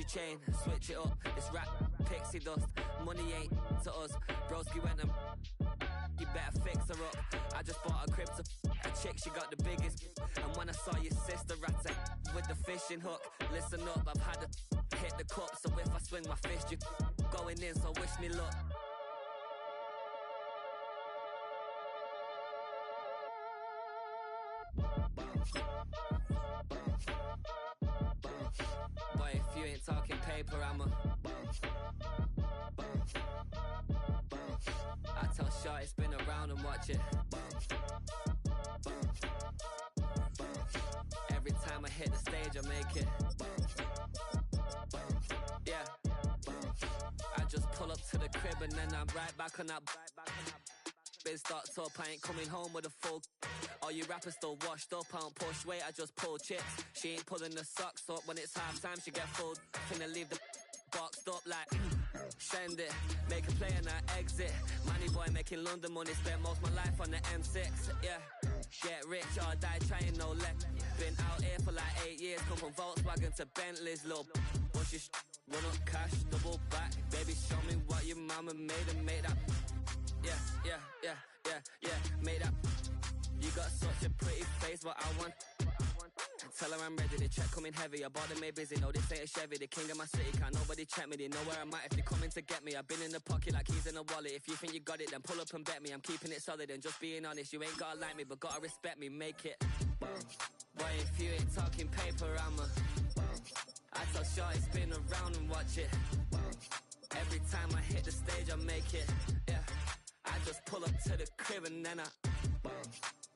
chain, switch it up. This rap pixie dust, money ain't to us. Broski went and you better fix her up. I just bought a crib to a chick, she got the biggest. And when I saw your sister rat with the fishing hook, listen up, I've had to hit the cup. So if I swing my fist, you going in, so wish me luck. Boy, if you ain't talking paper, I'm a I tell Shorty spin around and watch it. Every time I hit the stage, I make it. Yeah. I just pull up to the crib and then I'm right back on that. Biz start up, I ain't coming home with a full. All you rappers still washed up, I don't push weight, I just pull chips. She ain't pulling the socks up, when it's half time she get full. Finna leave the boxed up like send it, make a play and I exit. Money boy making London money, spent most of my life on the M6. Yeah, get rich or die trying, no let. Been out here for like 8 years, come from Volkswagen to Bentley's, little bushy run up cash, double back. Baby, show me what your mama made and made that. Yeah, made that. You got such a pretty face, but I want. Tell her I'm ready, the check coming heavy. I bought them made busy, no this ain't a Chevy. The king of my city, can't nobody check me. They know where I'm at if they coming to get me. I've been in the pocket like keys in a wallet. If you think you got it, then pull up and bet me. I'm keeping it solid and just being honest. You ain't gotta like me, but gotta respect me, make it. Boy, if you ain't talking paper, I'm a I tell Shorty spin around and watch it. Every time I hit the stage, I make it. Yeah, I just pull up to the crib and then I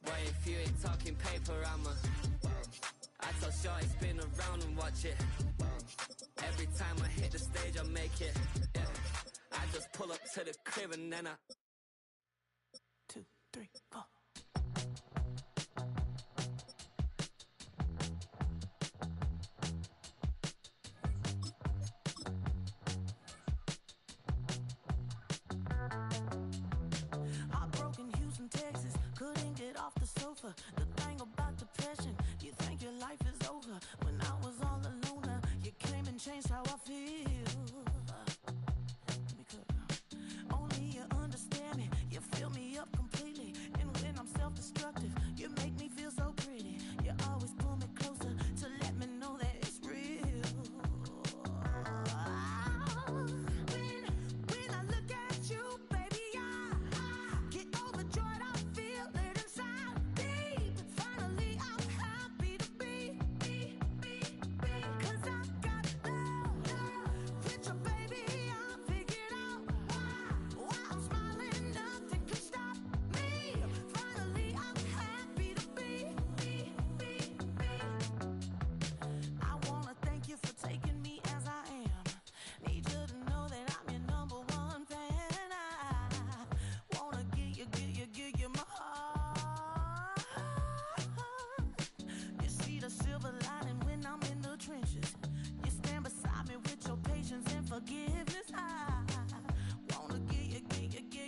boy, if you ain't talking paper, I'm a I tell Shorty spin around and watch it. Every time I hit the stage, I make it. Yeah, I just pull up to the crib and then I 2, 3, 4. Heartbroken Houston, Texas, couldn't get off the sofa. The thing about depression, you think your life is over. When I was all alone, you came and changed how I feel. Let me cook. Only you understand me, you fill me up completely. And when I'm self-destructive, you make me feel so pretty. You always pull me closer to let me know that it's real. When I look at you, baby, I get overjoyed. I feel it inside deep. Finally, I'm happy to be. 'Cause I got love with your baby. I figured out why I'm smiling. Nothing can stop me. Finally, I'm happy to be. I wanna thank you for taking me as I am. Need you to know that I'm your number one fan. I wanna give you my heart. You see the silver lining when I'm in the trenches. You stand beside me with your patience and forgiveness. I wanna give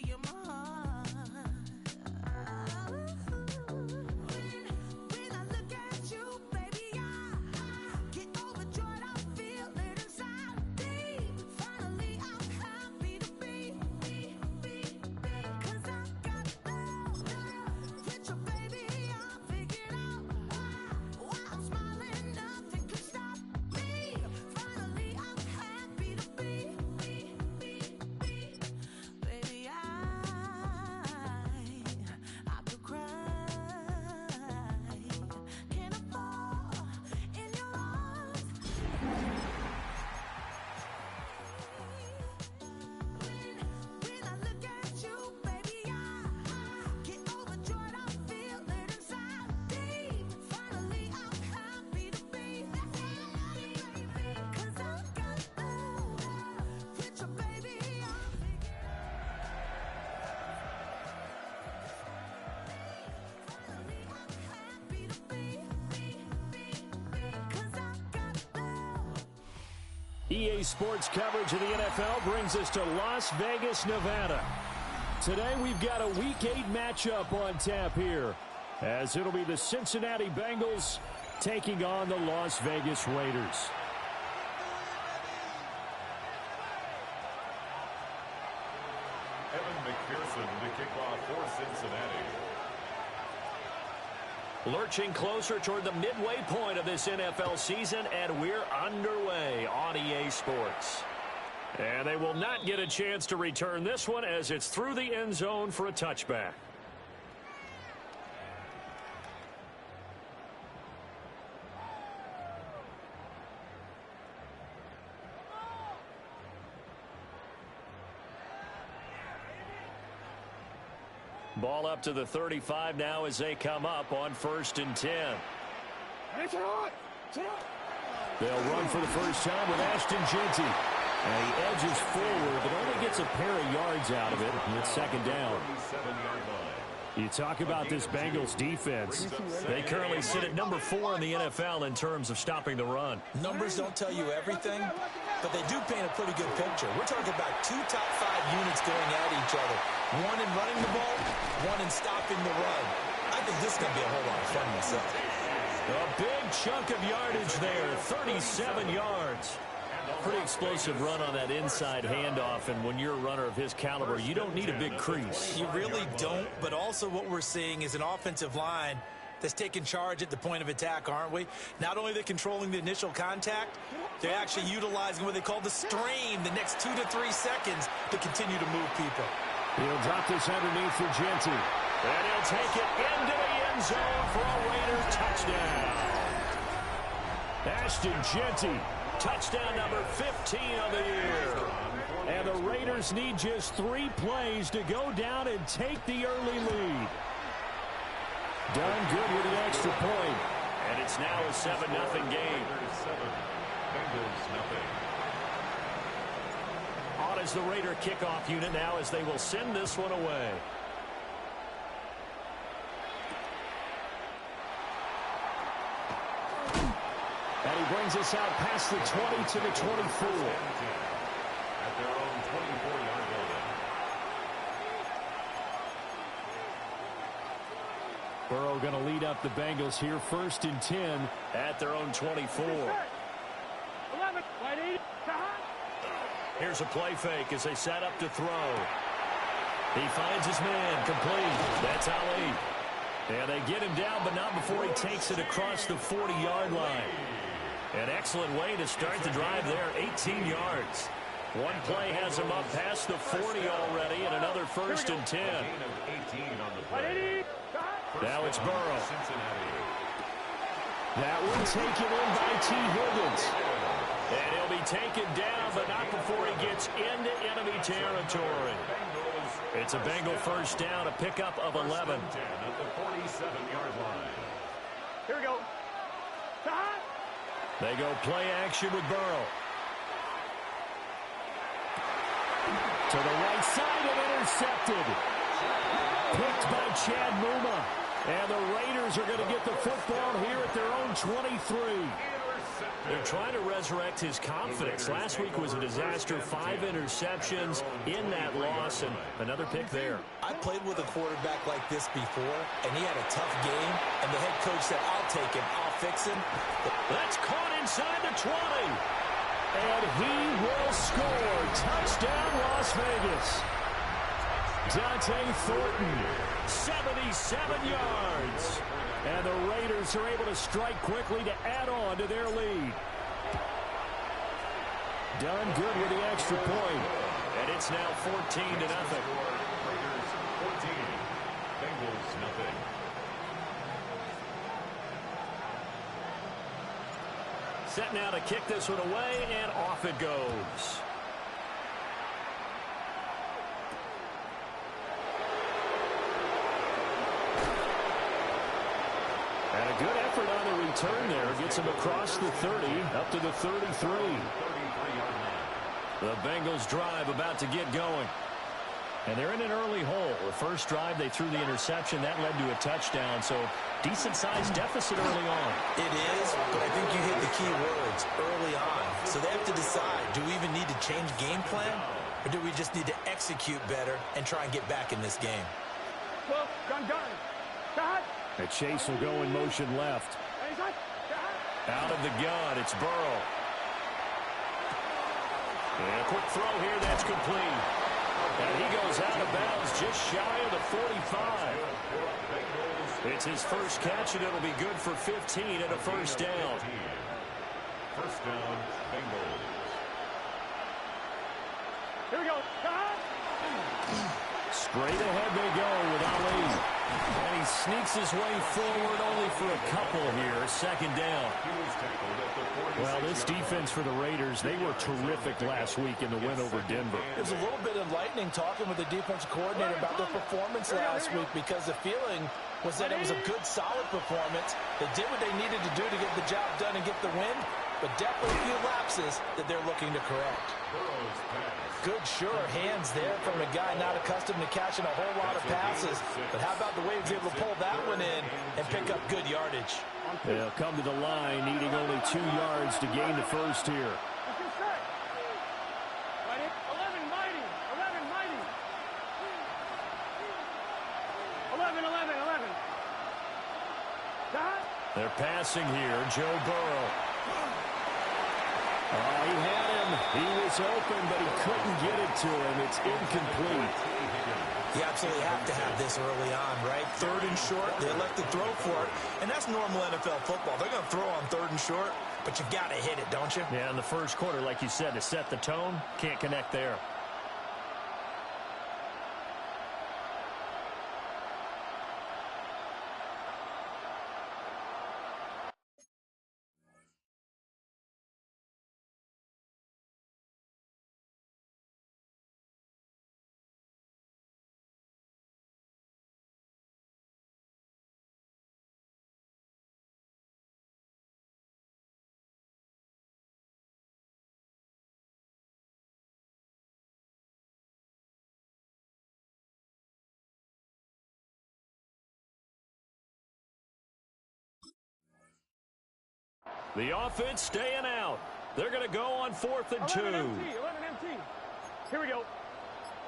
you my heart. When I look at you, baby, I get overjoyed. I feel it inside deep. Finally, I'm happy to be. 'Cause I got love with your baby. I figured out why I'm smiling. Nothing can stop me. Finally, I'm happy to be. Baby, I could cry. Can I fall in your arms? When I look at you, baby, I get overjoyed. I feel it inside deep. Finally, I'm happy to be. 'Cause I got love with your baby. Finally, I'm happy to be. 'Cause I got love. EA Sports coverage of the NFL brings us to Las Vegas, Nevada. Today we've got a Week 8 matchup on tap here, as it'll be the Cincinnati Bengals taking on the Las Vegas Raiders. to kick off for Cincinnati. Lurching closer toward the midway point of this NFL season, and we're underway on EA Sports. And they will not get a chance to return this one as it's through the end zone for a touchback. Ball up to the 35 now as they come up on 1st and 10. They'll run for the first time with Ashton Jeanty. And he edges forward, but only gets a pair of yards out of it. It's 2nd down. You talk about this Bengals defense. They currently sit at number 4 in the NFL in terms of stopping the run. Numbers don't tell you everything, but they do paint a pretty good picture. We're talking about 2 top 5 units going at each other. One in running the ball, one in stopping the run. I think this is going to be a whole lot of fun myself. A big chunk of yardage there, 37 yards. Pretty explosive run on that inside handoff, and when you're a runner of his caliber, you don't need a big crease. You really don't, but also what we're seeing is an offensive line that's taking charge at the point of attack, aren't we? Not only are they controlling the initial contact, they're actually utilizing what they call the stream, the next 2 to 3 seconds to continue to move people. He'll drop this underneath for Jeanty. And he'll take it into the end zone for a Raiders touchdown. Ashton Jeanty, touchdown number 15 of the year. And the Raiders need just 3 plays to go down and take the early lead. Done good with the extra point. And it's now a 7-0 game. Bengals nothing. On is the Raider kickoff unit now as they will send this one away. And he brings us out past the 20 to the 24. At their own 24-yard building. Burrow going to lead up the Bengals here, 1st and 10 at their own 24. Here's a play fake as they set up to throw. He finds his man, complete. That's Ali. And they get him down, but not before he takes it across the 40-yard line. An excellent way to start the drive there, 18 yards. One play has him up past the 40 already, and another 1st and 10. Now it's Burrow. That one taken in by T. Higgins. And he'll be taken down, but not before he gets into enemy territory. It's a Bengal 1st down, a pickup of 11. At the 47-yard line. Here we go. They go play action with Burrow. To the right side and intercepted. Picked by Chad Muma. And the Raiders are going to get the football here at their own 23. They're trying to resurrect his confidence. Last week was a disaster. 5 interceptions in that loss, and another pick there. I played with a quarterback like this before, and he had a tough game, and the head coach said, I'll take him, I'll fix him. That's caught inside the 20. And he will score. Touchdown, Las Vegas. Dante Thornton, 77 yards. And the Raiders are able to strike quickly to add on to their lead. Done good with the extra point. And it's now 14-0. Raiders 14. Bengals nothing. Set now to kick this one away, and off it goes. And a good effort on the return there. Gets him across the 30, up to the 33. The Bengals drive about to get going. And they're in an early hole. The first drive, they threw the interception. That led to a touchdown, so decent-sized deficit early on. It is, but I think you hit the key words, early on. So they have to decide, do we even need to change game plan, or do we just need to execute better and try and get back in this game? Well, gun. And Chase will go in motion left. Out of the gun, it's Burrow. And a quick throw here, that's complete. And he goes out of bounds just shy of the 45. It's his first catch, and it'll be good for 15 and a first down. First down, Bengals. Here we go. Straight ahead they go with Ali. And he sneaks his way forward only for a couple here. Second down. Well, this defense for the Raiders, they were terrific last week in the win over Denver. It was a little bit enlightening talking with the defensive coordinator about their performance last week, because the feeling was that it was a good, solid performance. They did what they needed to do to get the job done and get the win, but definitely a few lapses that they're looking to correct. Good, sure hands there from a guy not accustomed to catching a whole lot of passes. But how about the way he was able to pull that one in and pick up good yardage? They'll come to the line needing only 2 yards to gain the first here. 11 mighty. 11. They're passing here. Joe Burrow. Oh, he had him. He was open, but he couldn't get it to him. It's incomplete. You absolutely have to have this early on, right? 3rd and short, they elect to throw for it. And that's normal NFL football. They're going to throw on 3rd and short, but you've got to hit it, don't you? Yeah, in the first quarter, like you said, to set the tone, can't connect there. The offense staying out. They're going to go on 4th and 2. 11 MT. Here we go.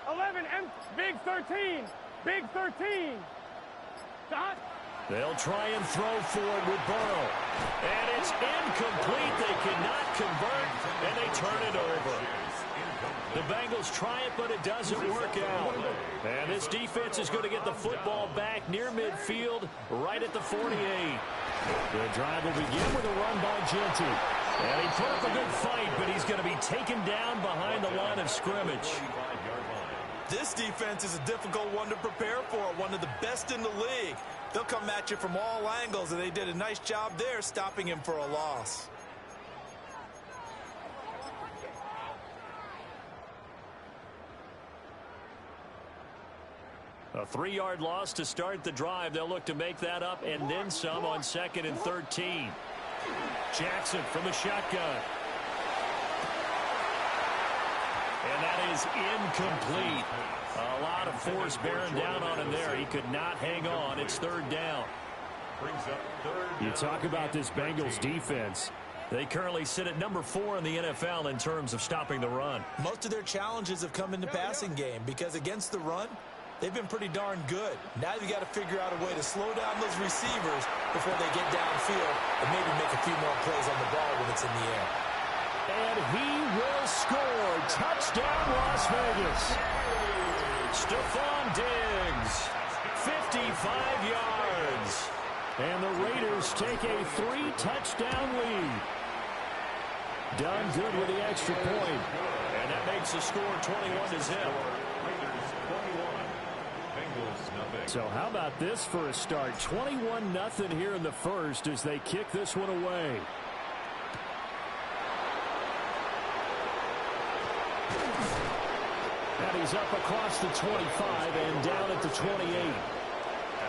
11 MT. Big 13. Big 13. Dot. They'll try and throw for it with Burrow. And it's incomplete. They cannot convert, and they turn it over. The Bengals try it, but it doesn't work out. And this defense is going to get the football back near midfield, right at the 48. The drive will begin with a run by Genty. And he put up a good fight, but he's going to be taken down behind the line of scrimmage. This defense is a difficult one to prepare for, one of the best in the league. They'll come at you from all angles, and they did a nice job there stopping him for a loss. A 3-yard loss to start the drive. They'll look to make that up and then some on 2nd and 13. Jackson from the shotgun. And that is incomplete. A lot of force bearing down on him there. He could not hang on. It's 3rd down. You talk about this Bengals defense. They currently sit at number 4 in the NFL in terms of stopping the run. Most of their challenges have come in the passing game because against the run, they've been pretty darn good. Now you've got to figure out a way to slow down those receivers before they get downfield and maybe make a few more plays on the ball when it's in the air. And he will score. Touchdown, Las Vegas. Stephon Diggs, 55 yards. And the Raiders take a 3-touchdown lead. Done good with the extra point. And that makes the score 21-0. So how about this for a start? 21-0 here in the first as they kick this one away. And he's up across the 25 and down at the 28. At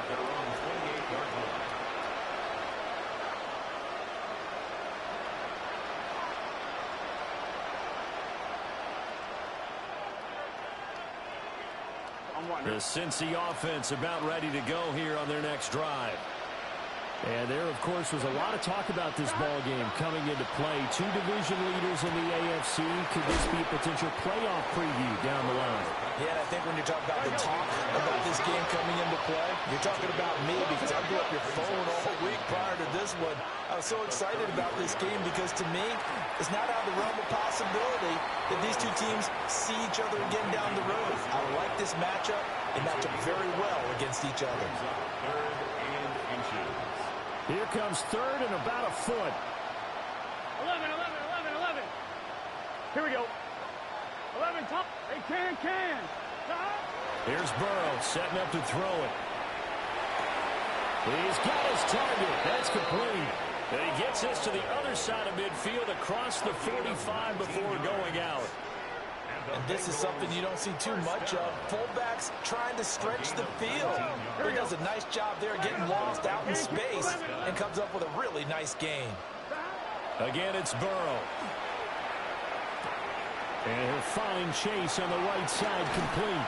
their own 28-yard line. The Cincy offense about ready to go here on their next drive. And there, of course, was a lot of talk about this ball game coming into play. Two division leaders in the AFC. Could this be a potential playoff preview down the line? Yeah, I think when you're talking about the talk about this game coming into play, you're talking about me because I blew up your phone all week prior to this one. I was so excited about this game because to me, it's not out of the realm of possibility that these two teams see each other again down the road. I like this matchup. They match up very well against each other. Here comes third and about a foot. 11, 11, 11, 11. Here we go. 11, top. They can. Here's Burrow setting up to throw it. He's got his target. That's complete. And he gets this to the other side of midfield across the 45 before going out. And this is something you don't see too much of. Fullbacks trying to stretch the field. He does a nice job there getting lost out in space and comes up with a really nice gain. Again, it's Burrow. And he'll find Chase on the right side complete.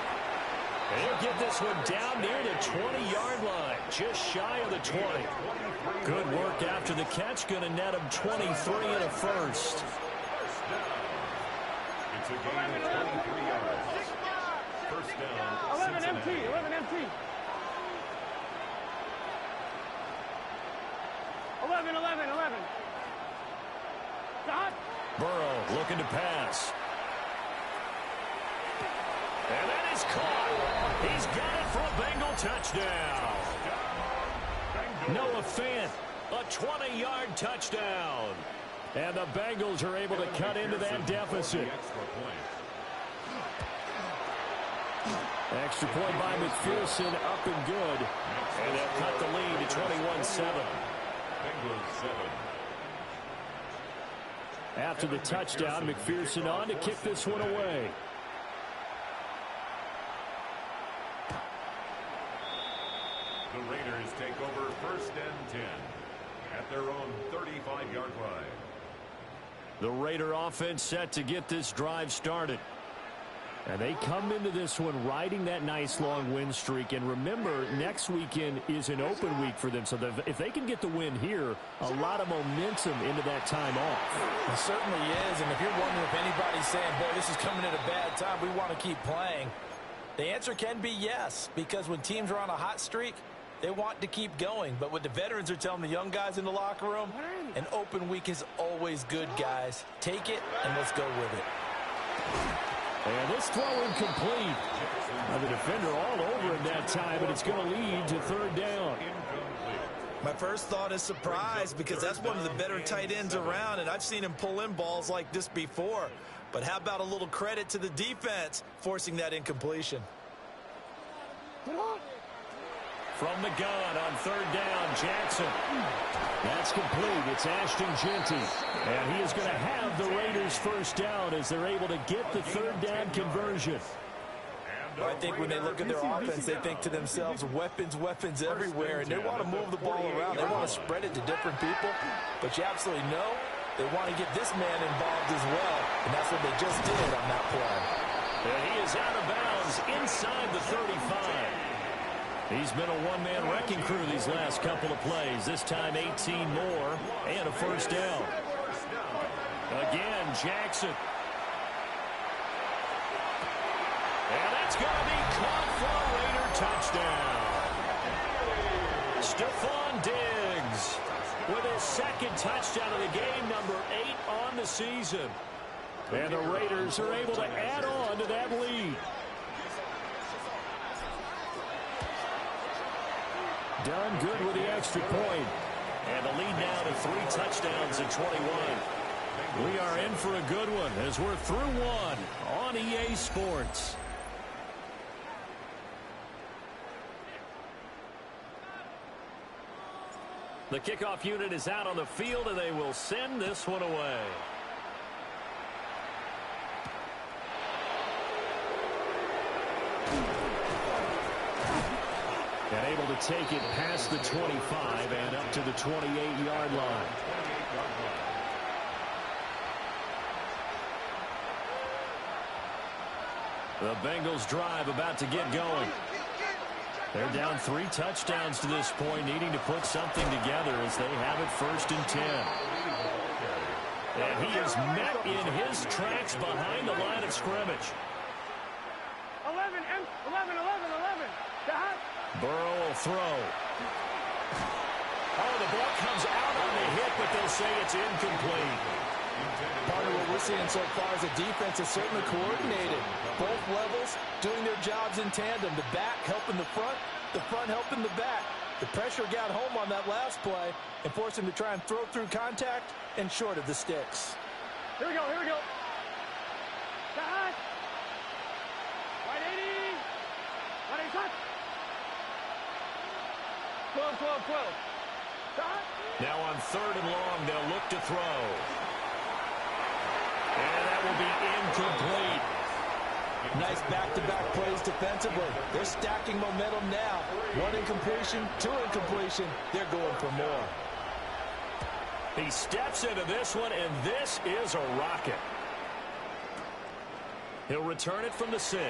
And he'll get this one down near the 20-yard line, just shy of the 20. Good work after the catch, going to net him 23 and a first. It's a gain of 23 yards. First down, 11 MT, 11 MT. 11, 11, 11. Dot. Burrow looking to pass. And that is caught. He's got it for a Bengal touchdown. Noah Fant, a 20-yard touchdown. And the Bengals are able to cut into that deficit. Extra point by McPherson, up and good. And they'll cut the lead to 21-7. Bengals 7. After the touchdown, McPherson on to kick this one away. The Raiders take over first and 10 at their own 35-yard line. The Raider offense set to get this drive started. And they come into this one riding that nice long win streak. And remember, next weekend is an open week for them. So if they can get the win here, a lot of momentum into that time off. It certainly is. And if you're wondering if anybody's saying, boy, this is coming at a bad time, we want to keep playing, the answer can be yes. Because when teams are on a hot streak, they want to keep going. But what the veterans are telling the young guys in the locker room, an open week is always good, guys. Take it, and let's go with it. And this throw incomplete. The defender all over him that time, but it's going to lead to third down. My first thought is surprise because that's one of the better tight ends around, and I've seen him pull in balls like this before. But how about a little credit to the defense forcing that incompletion? From the gun on third down, Jackson. That's complete. It's Ashton Genty. And he is going to have the Raiders first down as they're able to get the third down conversion. I think when they look at their offense, they think to themselves, weapons, weapons everywhere. And they want to move the ball around. They want to spread it to different people. But you absolutely know they want to get this man involved as well. And that's what they just did on that play. And he is out of bounds inside the 35. He's been a one-man wrecking crew these last couple of plays. This time 18 more and a first down. Again, Jackson. And that's going to be caught for a Raider touchdown. Stephon Diggs with his second touchdown of the game, number 8 on the season. And the Raiders are able to add on to that lead. Done good with the extra point. And the lead now to 3 touchdowns at 21. We are in for a good one as we're through one on EA Sports. The kickoff unit is out on the field, and they will send this one away. And able to take it past the 25 and up to the 28-yard line. The Bengals drive about to get going. They're down 3 touchdowns to this point, needing to put something together as they have it 1st and 10. And he is met in his tracks behind the line of scrimmage. 11. Burrow will throw. Oh, the ball comes out on the hit, but they'll say it's incomplete. Part of what we're seeing so far is the defense is certainly coordinated. Both levels doing their jobs in tandem. The back helping the front helping the back. The pressure got home on that last play and forced him to try and throw through contact and short of the sticks. Here we go. Touch. Right 80. Touch. 12. Touch. Now on 3rd and long, they'll look to throw. And that will be incomplete. Nice back-to-back plays defensively. They're stacking momentum now. 1 incompletion, 2 incompletion. They're going for more. He steps into this one, and this is a rocket. He'll return it from the 6.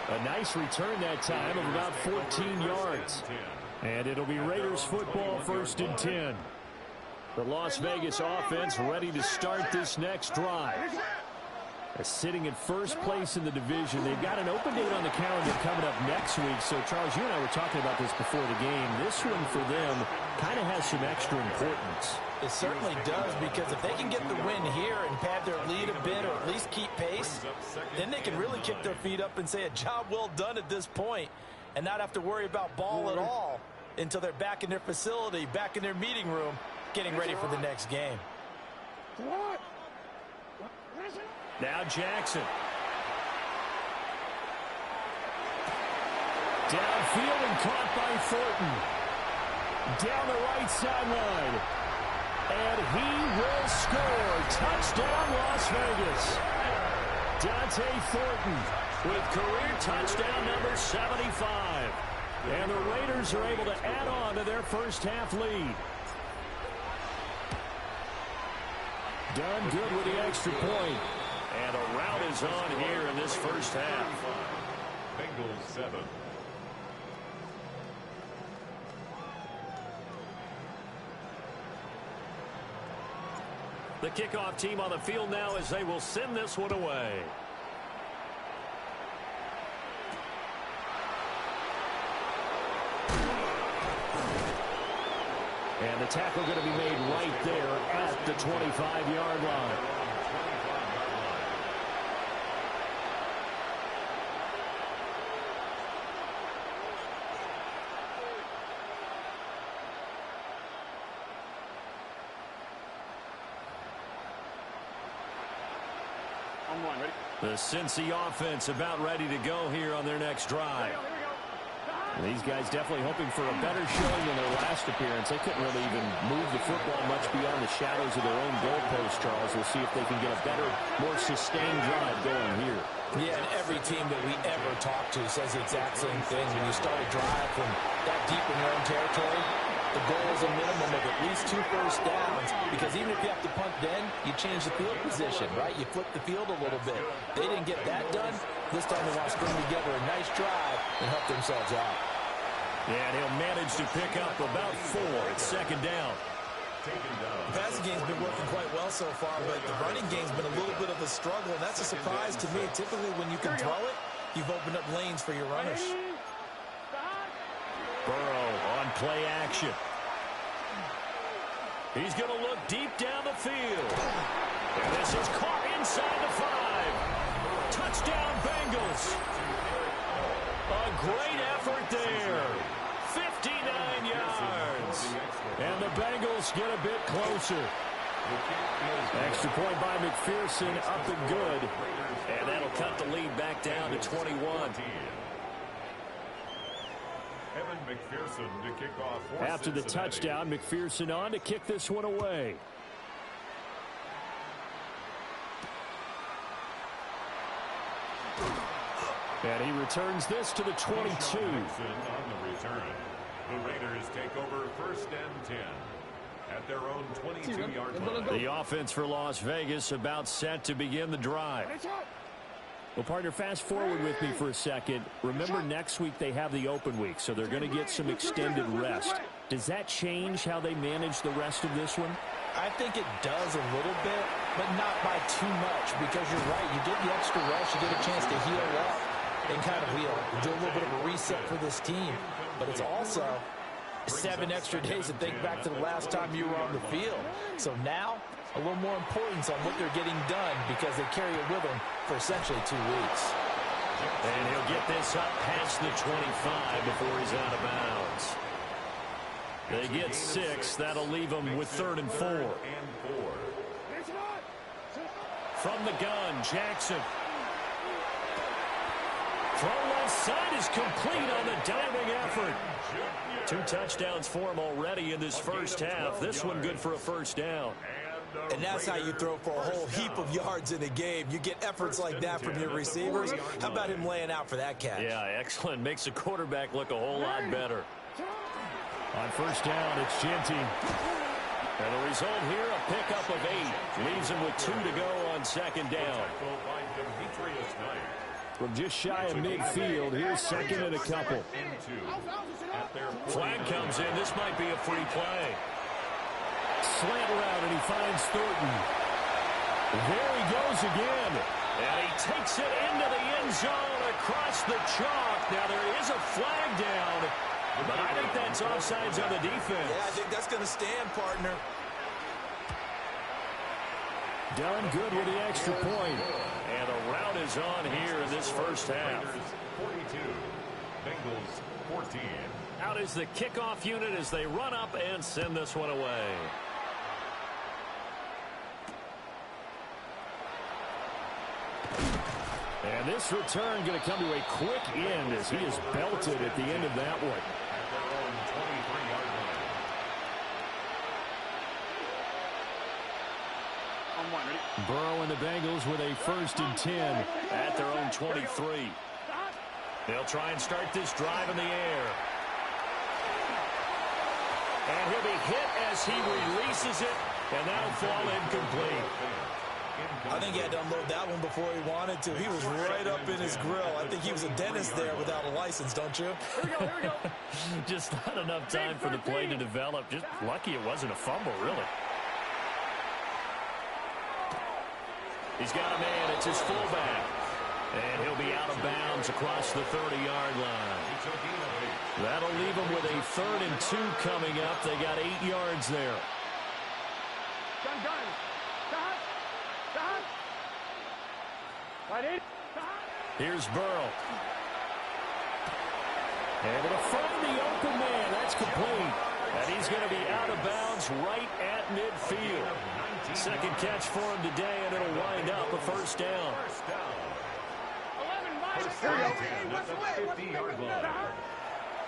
A nice return that time of about 14 yards. And it'll be Raiders football 1st and 10. The Las Vegas offense ready to start this next drive. They're sitting at 1st place in the division. They've got an open date on the calendar coming up next week. So, Charles, you and I were talking about this before the game. This one for them kind of has some extra importance. It certainly does, because if they can get the win here and pad their lead a bit or at least keep pace, then they can really kick their feet up and say a job well done at this point and not have to worry about ball at all until they're back in their facility, back in their meeting room, getting ready for the next game. Now Jackson. Downfield and caught by Thornton. Down the right sideline. And he will score. Touchdown, Las Vegas. Dante Thornton with career touchdown number 75. And the Raiders are able to add on to their 1st half lead. Done good with the extra point. And a rout is on here in this 1st half. Bengals 7. The kickoff team on the field now as they will send this one away. And the tackle going to be made right there at the 25-yard line. The Cincy offense about ready to go here on their next drive. These guys definitely hoping for a better showing than their last appearance. They couldn't really even move the football much beyond the shadows of their own goalpost, Charles. We'll see if they can get a better, more sustained drive going here. Yeah, and every team that we ever talk to says the exact same thing. When you start a drive from that deep in your own territory, the goal is a minimum of at least 2 first downs, because even if you have to punt then, you change the field position, right? You flip the field a little bit. They didn't get that done. This time they want to string together a nice drive and help themselves out. Yeah, and he'll manage to pick up about 4 at 2nd down. The passing game's been working quite well so far, but the running game's been a little bit of a struggle, and that's a surprise to me. Typically, when you can throw it, you've opened up lanes for your runners. Burrow on play action. He's going to look deep down the field. And this is caught inside the 5. Touchdown, Bengals. A great effort there. 59 yards. And the Bengals get a bit closer. Extra point by McPherson, up and good. And that'll cut the lead back down to 21. McPherson to kick off for After the touchdown, McPherson on to kick this one away. And he returns this to the 22. On the return. The Raiders take over 1st and 10 at their own 22-yard line. The offense for Las Vegas about set to begin the drive. Well, partner, fast forward with me for a second. Remember, next week they have the open week, so they're going to get some extended rest. Does that change how they manage the rest of this one? I think it does a little bit, but not by too much, because you're right. You get the extra rest. You get a chance to heal up and kind of do a little bit of a reset for this team. But it's also 7 extra days to think back to the last time you were on the field. So now, a little more importance on what they're getting done because they carry it with them for essentially 2 weeks. And he'll get this up past the 25 before he's out of bounds. They get 6. That'll leave them with 3rd and 4. From the gun, Jackson. Throw left side is complete on the diving effort. 2 touchdowns for him already in this first half. This one good for a first down. And that's how you throw for a whole heap of yards in a game. You get efforts like that from your receivers. How about him laying out for that catch? Yeah, excellent. Makes the quarterback look a whole lot better. On first down, it's Genty. And the result here, a pickup of 8. Leaves him with 2 to go on second down. From just shy of midfield, here's 2nd and a couple. Flag comes in. This might be a free play. Slant route, and he finds Thornton. There he goes again. And he takes it into the end zone across the chalk. Now, there is a flag down, but I think that's offsides on the defense. Yeah, I think that's going to stand, partner. Done good with the extra point. And a rout is on here in this first half. 42, Bengals 14. Out is the kickoff unit as they run up and send this one away. And this return going to come to a quick end as he is belted at the end of that one. At their own 23-yard line. Burrow and the Bengals with a 1st and 10 at their own 23. They'll try and start this drive in the air. And he'll be hit as he releases it, and that'll fall incomplete. I think he had to unload that one before he wanted to. He was right up in his grill. I think he was a dentist there without a license, don't you? Here we go. Just not enough time for the play to develop. Just lucky it wasn't a fumble, really. He's got a man. It's his fullback. And he'll be out of bounds across the 30-yard line. That'll leave him with a 3rd and 2 coming up. They got 8 yards there. Gun. Right in. Here's Burrow. Able to find the open man. That's complete. And he's going to be out of bounds right at midfield. 2nd catch for him today, and it'll wind up a first down.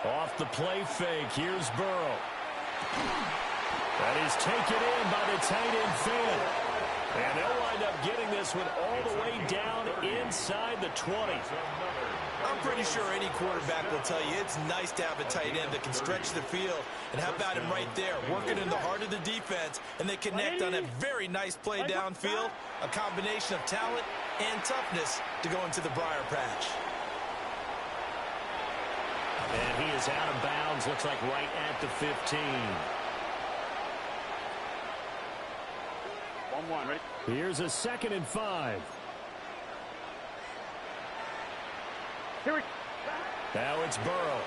Off the play fake, here's Burrow. That is taken in by the tight end Finn. And they'll wind up getting this one all the way down inside the 20. I'm pretty sure any quarterback will tell you it's nice to have a tight end that can stretch the field. And how about him right there, working in the heart of the defense, and they connect on a very nice play downfield, a combination of talent and toughness to go into the briar patch. And he is out of bounds, looks like right at the 15. 1-1, ready? Here's a 2nd and 5. Here we go. Now it's Burrow.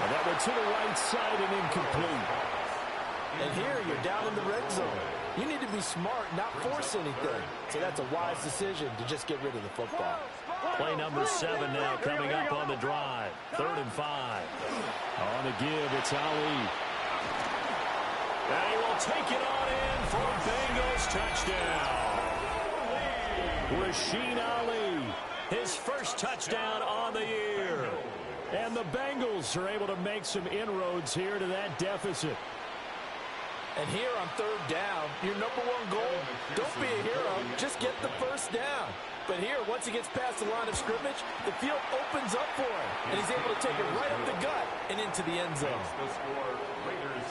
And that went to the right side and incomplete. And here you're down in the red zone. You need to be smart, not force anything. So that's a wise decision to just get rid of the football. Play number 7 now coming up on the drive. 3rd and 5. On the give, it's Ali. And he will take it on in for Bengals touchdown. Rasheen Ali, his first touchdown on the year. And the Bengals are able to make some inroads here to that deficit. And here on 3rd down, your number 1 goal, don't be a hero, just get the first down. But here, once he gets past the line of scrimmage, the field opens up for him. And he's able to take it right up the gut and into the end zone.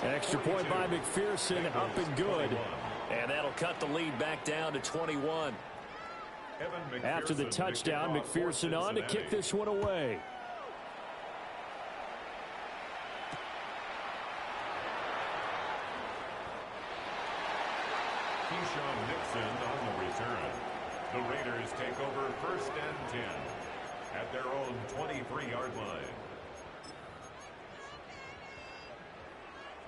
Extra point by McPherson, up and good. And that'll cut the lead back down to 21. After the touchdown, McPherson on to kick this one away. Keyshawn Nixon on the return. The Raiders take over 1st and 10 at their own 23-yard line.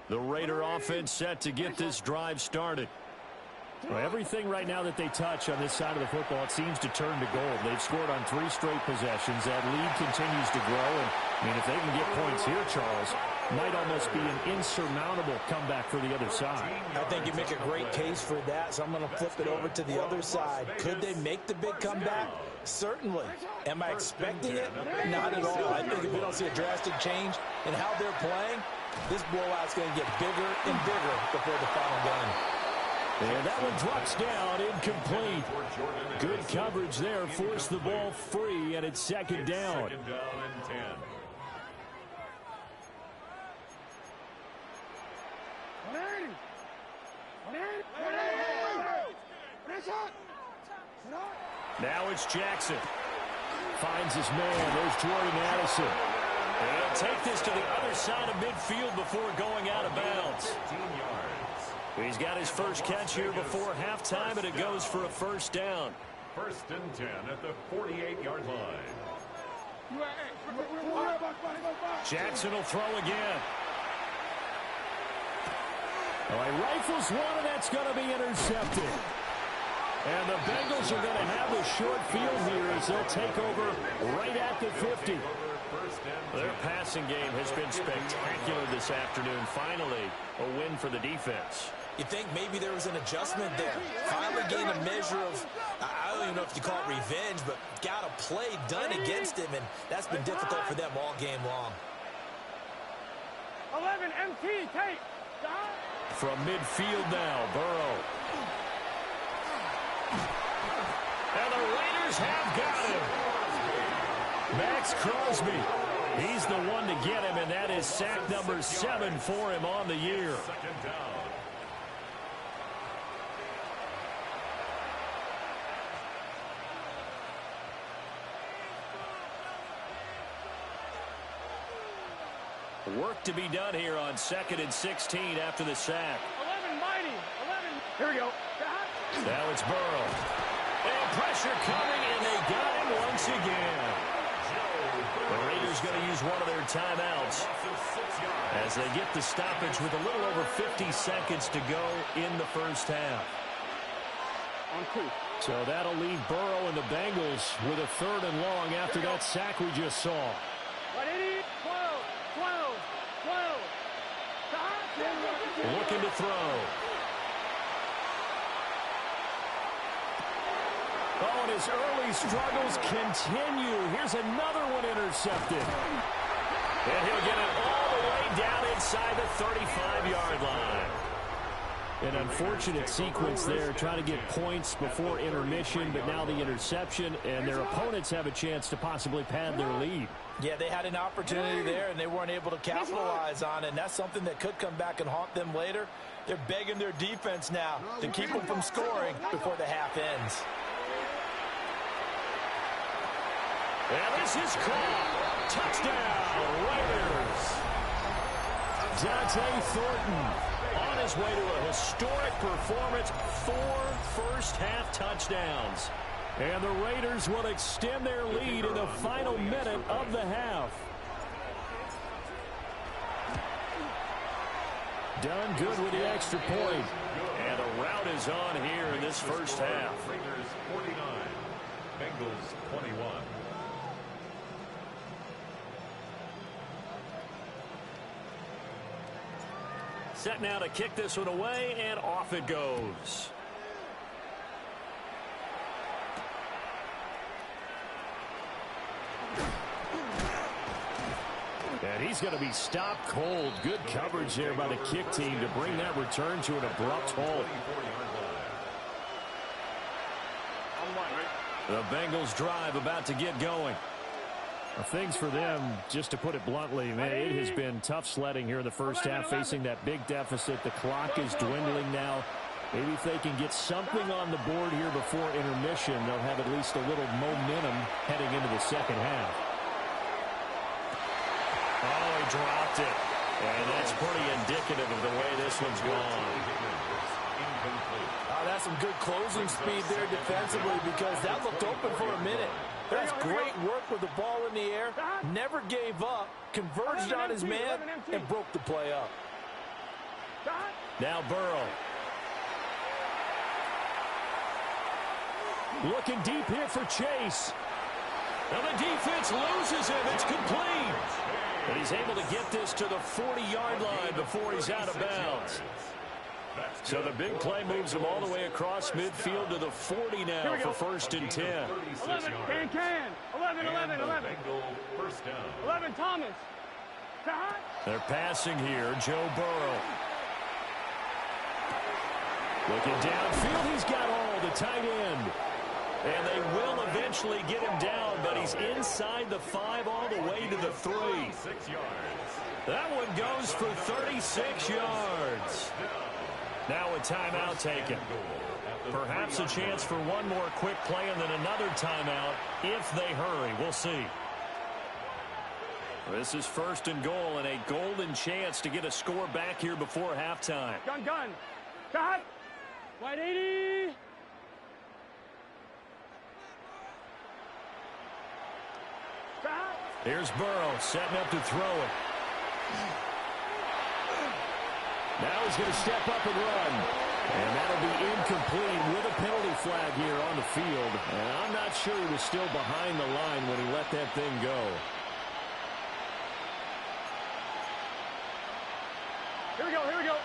The Raider offense set to get this drive started. Well, everything right now that they touch on this side of the football, it seems to turn to gold. They've scored on 3 straight possessions. That lead continues to grow. And, I mean, if they can get points here, Charles, might almost be an insurmountable comeback for the other side. I think you make a great case for that, so I'm going to flip it over to the other side. Could they make the big comeback? Certainly. Am I expecting it? Not at all. I think if we don't see a drastic change in how they're playing, this blowout's going to get bigger and bigger before the final game. And that one drops down, incomplete. Good coverage there, forced the ball free, and it's second down. Second down and 10. Now it's Jackson. Finds his man. There's Jordan Addison. And he'll take this to the other side of midfield before going out of bounds. 15 yards. He's got his first catch here before halftime, and it goes for a first down. 1st and 10 at the 48-yard line. Jackson will throw again. Oh, he rifles one, and that's going to be intercepted. And the Bengals are going to have a short field here as they'll take over right at the 50. Their passing game has been spectacular this afternoon. Finally, a win for the defense. You think maybe there was an adjustment there. Finally gained a measure of, I don't even know if you call it revenge, but got a play done against him, and that's been difficult for them all game long. 11 MT, tape. From midfield now, Burrow. And the Raiders have got him. Max Crosby. He's the one to get him, and that is sack number 7 for him on the year. Second down. Work to be done here on 2nd and 16 after the sack. 11 mighty. 11. Here we go. Now it's Burrow. And pressure coming, and they got him once again. The Raiders going to use one of their timeouts as they get the stoppage with a little over 50 seconds to go in the first half. On 2. So that'll leave Burrow and the Bengals with a 3rd and long after that sack we just saw. 12, 12, 12. Looking to throw. Oh, and his early struggles continue. Here's another one intercepted. And he'll get it all the way down inside the 35-yard line. An unfortunate sequence there, trying to get points before intermission, but now the interception, and their opponents have a chance to possibly pad their lead. Yeah, they had an opportunity there, and they weren't able to capitalize on it, and that's something that could come back and haunt them later. They're begging their defense now to keep them from scoring before the half ends. And this is caught. Touchdown, Raiders. Dante Thornton on his way to a historic performance, 4 first-half touchdowns. And the Raiders will extend their lead in the final minute of the half. Done good with the extra point. And the rout is on here in this first half. Raiders 49, Bengals 21. Set now to kick this one away, and off it goes. And he's going to be stopped cold. Good coverage there by the kick team to bring that return to an abrupt halt. The Bengals drive about to get going. Well, things for them, just to put it bluntly, man, it has been tough sledding here in the first half, facing that big deficit. The clock is dwindling now. Maybe if they can get something on the board here before intermission, they'll have at least a little momentum heading into the second half. Oh, he dropped it. And that's pretty indicative of the way this one's gone. Oh, that's some good closing speed there defensively because that looked open for a minute. That's great work with the ball in the air. Never gave up, converged on his man, and broke the play up. Now Burrow. Looking deep here for Chase. Now the defense loses him. It's complete. But he's able to get this to the 40-yard line before he's out of bounds. So the big play moves him all the way across midfield to the 40 now for first and 10. 11, can. 11, 11, 11. 11, Thomas. They're passing here, Joe Burrow. Looking downfield, he's got all the tight end. And they will eventually get him down, but he's inside the 5 all the way to the 3. That one goes for 36 yards. Now a timeout taken. Perhaps a chance for one more quick play and then another timeout if they hurry. We'll see. This is first and goal and a golden chance to get a score back here before halftime. Gun. Cut. White 80. Here's Burrow setting up to throw it. Now he's going to step up and run. And that'll be incomplete with a penalty flag here on the field. And I'm not sure he was still behind the line when he let that thing go. Here we go.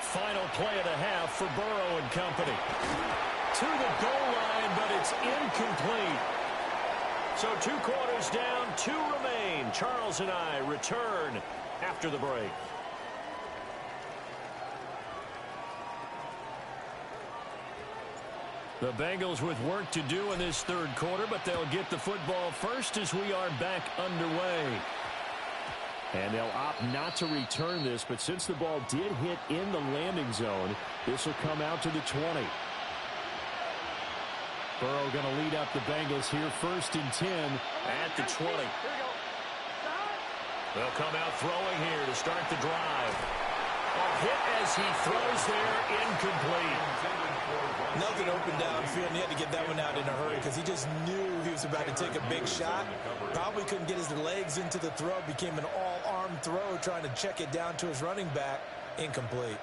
Final play of the half for Burrow and company. To the goal line, but it's incomplete. So 2 quarters down, 2 remain. Charles and I return after the break. The Bengals with work to do in this third quarter, but they'll get the football first as we are back underway. And they'll opt not to return this, but since the ball did hit in the landing zone, this will come out to the 20. Burrow going to lead up the Bengals here, first and 10 at the 20. They'll come out throwing here to start the drive. A hit as he throws there, incomplete. Nothing open downfield, and he had to get that one out in a hurry because he just knew he was about to take a big shot. Probably couldn't get his legs into the throw. Became an all-arm throw trying to check it down to his running back. Incomplete.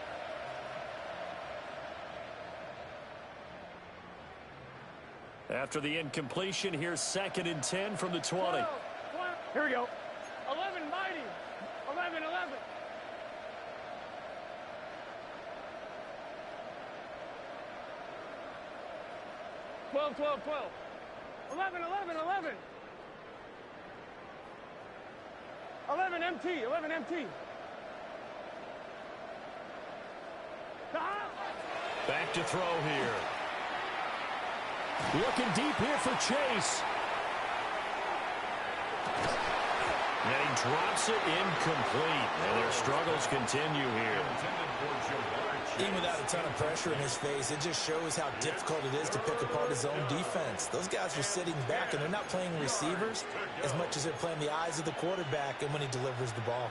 After the incompletion, here's second and 10 from the 20. Here we go. 11, mighty. 11. 12. 11. 11 MT. 11 MT. Back to throw here. Looking deep here for Chase. And he drops it incomplete. And their struggles continue here. Even without a ton of pressure in his face, it just shows how difficult it is to pick apart his own defense. Those guys are sitting back, and they're not playing receivers as much as they're playing the eyes of the quarterback and when he delivers the ball.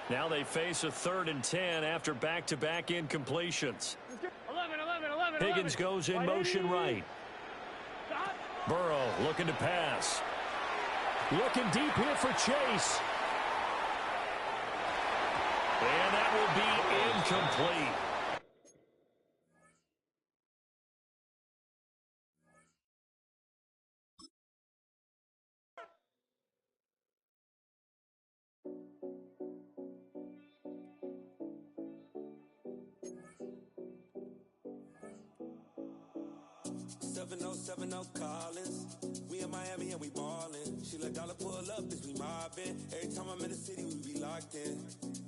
Now they face a third and 10 after back-to-back incompletions. 11. Higgins goes in motion right. Burrow looking to pass. Looking deep here for Chase. And that will be incomplete. Collins. We in Miami and we ballin'. She let dollar pull up as we mobbin'. Every time I'm in the city, we be locked in.